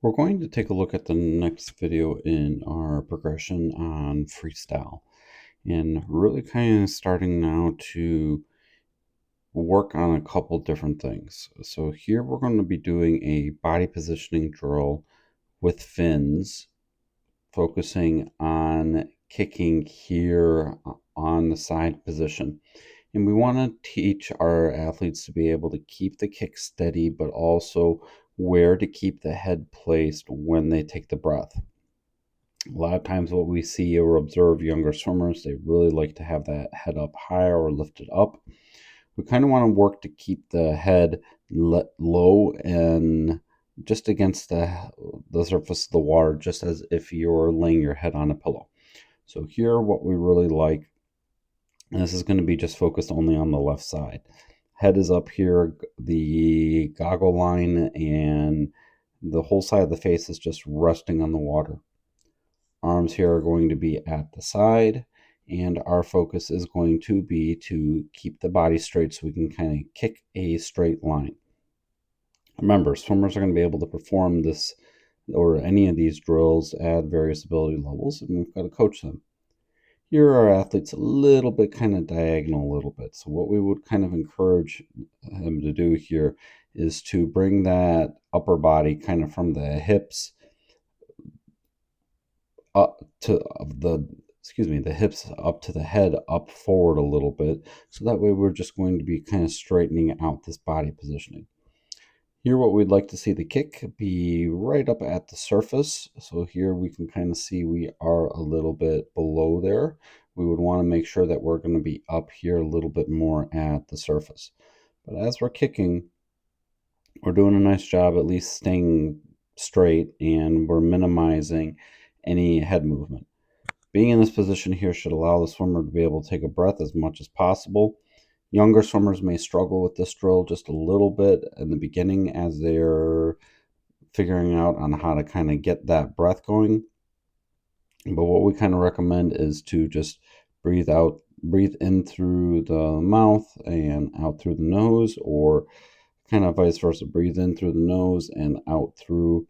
We're going to take a look at the next video in our progression on freestyle and really kind of starting now to work on a couple different things. So here we're going to be doing a body positioning drill with fins, focusing on kicking here on the side position. And we want to teach our athletes to be able to keep the kick steady, but also where to keep the head placed when they take the breath. A lot of times, what we see or observe younger swimmers, they really like to have that head up higher or lifted up. We kind of want to work to keep the head low and just against the surface of the water, just as if you're laying your head on a pillow. So here, what we really like, and this is going to be just focused only on the left side. Head is up here, the goggle line, and the whole side of the face is just resting on the water. Arms here are going to be at the side, and our focus is going to be to keep the body straight so we can kind of kick a straight line. Remember, swimmers are going to be able to perform this or any of these drills at various ability levels, and we've got to coach them. Here our athlete's a little bit kind of diagonal a little bit. So what we would kind of encourage him to do here is to bring that upper body kind of from the hips up to the hips up to the head, up forward a little bit. So that way we're just going to be kind of straightening out this body positioning. Here, what we'd like to see the kick be right up at the surface. So here we can kind of see we are a little bit below there. We would want to make sure that we're going to be up here a little bit more at the surface. But as we're kicking, we're doing a nice job at least staying straight, and we're minimizing any head movement. Being in this position here should allow the swimmer to be able to take a breath as much as possible. Younger swimmers may struggle with this drill just a little bit in the beginning as they're figuring out on how to kind of get that breath going. But what we kind of recommend is to just breathe in through the mouth and out through the nose, or kind of vice versa, breathe in through the nose and out through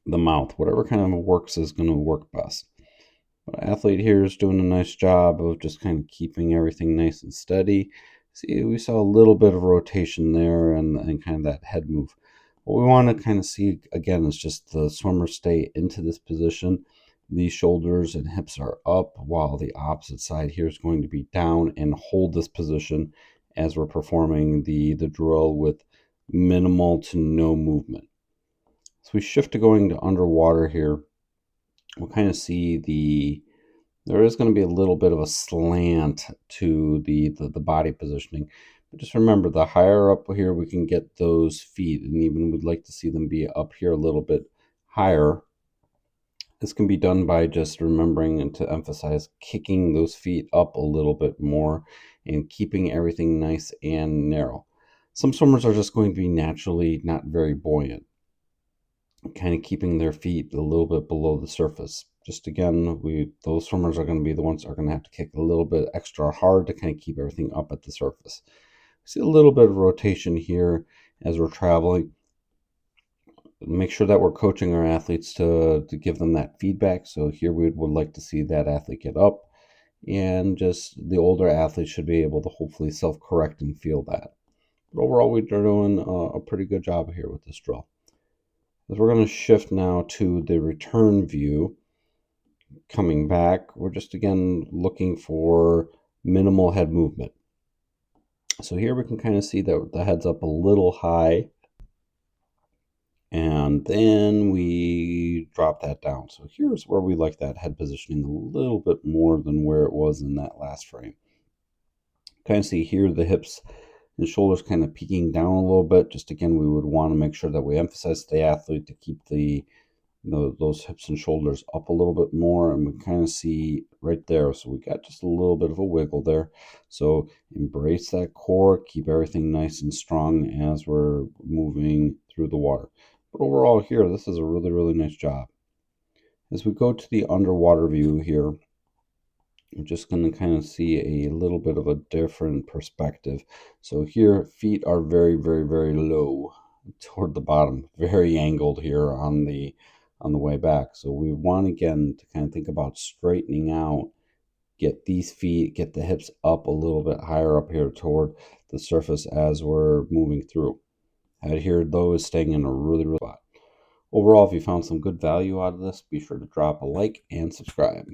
the mouth. Whatever kind of works is going to work best. But athlete here is doing a nice job of just kind of keeping everything nice and steady. See, we saw a little bit of rotation there and kind of that head move. What we want to kind of see again is just the swimmer stay into this position. These shoulders and hips are up, while the opposite side here is going to be down, and hold this position as we're performing the drill with minimal to no movement. So we shift to going to underwater here. We'll kind of see there is going to be a little bit of a slant to the body positioning. But just remember, the higher up here we can get those feet, and even we'd like to see them be up here a little bit higher. This can be done by just remembering and to emphasize kicking those feet up a little bit more and keeping everything nice and narrow. Some swimmers are just going to be naturally not very buoyant, kind of keeping their feet a little bit below the surface. Just again, those swimmers are going to be the ones that are going to have to kick a little bit extra hard to kind of keep everything up at the surface. See a little bit of rotation here as we're traveling. Make sure that we're coaching our athletes to give them that feedback. So here we would like to see that athlete get up, and just the older athletes should be able to hopefully self-correct and feel that. But overall, we're doing a pretty good job here with this drill. As we're going to shift now to the return view, coming back, we're just again looking for minimal head movement. So here we can kind of see that the head's up a little high, and then we drop that down. So here's where we like that head positioning a little bit more than where it was in that last frame. Kind of see here the hips and shoulders kind of peeking down a little bit. Just again, we would want to make sure that we emphasize the athlete to keep those hips and shoulders up a little bit more, and we kind of see right there. So we got just a little bit of a wiggle there. So embrace that core, keep everything nice and strong as we're moving through the water. But overall here, this is a really, really nice job. As we go to the underwater view here, we're just going to kind of see a little bit of a different perspective. So here, feet are very, very, very low. toward the bottom, very angled here on the way back. So we want, again, to kind of think about straightening out, get these feet, get the hips up a little bit higher up here toward the surface as we're moving through. Head here, though, is staying in a really spot. Overall, if you found some good value out of this, be sure to drop a like and subscribe.